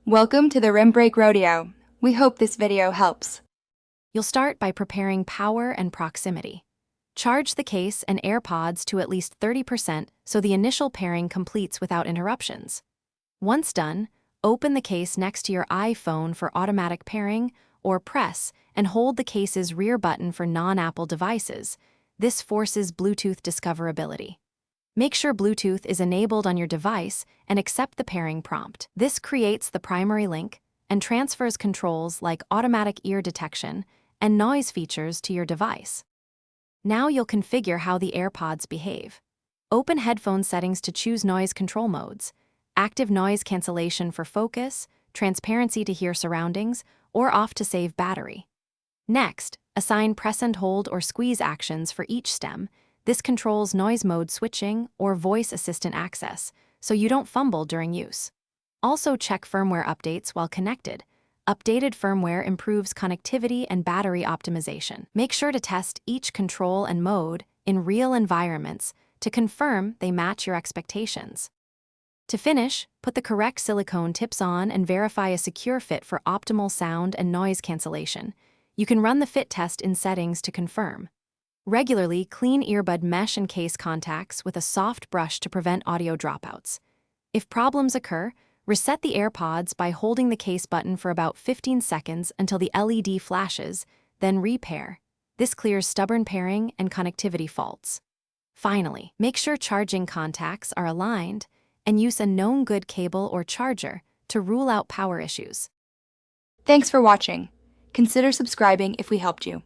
Welcome to the Rim Break Rodeo. We hope this video helps. You'll start by preparing power and proximity. Charge the case and AirPods to at least 30% so the initial pairing completes without interruptions. Once done, open the case next to your iPhone for automatic pairing, or press and hold the case's rear button for non-Apple devices. This forces Bluetooth discoverability. Make sure Bluetooth is enabled on your device and accept the pairing prompt. This creates the primary link and transfers controls like automatic ear detection and noise features to your device. Now you'll configure how the AirPods behave. Open headphone settings to choose noise control modes: active noise cancellation for focus, transparency to hear surroundings, or off to save battery. Next, assign press and hold or squeeze actions for each stem. This controls noise mode switching or voice assistant access, so you don't fumble during use. Also check firmware updates while connected. Updated firmware improves connectivity and battery optimization. Make sure to test each control and mode in real environments to confirm they match your expectations. To finish, put the correct silicone tips on and verify a secure fit for optimal sound and noise cancellation. You can run the fit test in settings to confirm. Regularly clean earbud mesh and case contacts with a soft brush to prevent audio dropouts. If problems occur, reset the AirPods by holding the case button for about 15 seconds until the LED flashes, then repair. This clears stubborn pairing and connectivity faults. Finally, make sure charging contacts are aligned and use a known good cable or charger to rule out power issues. Thanks for watching. Consider subscribing if we helped you.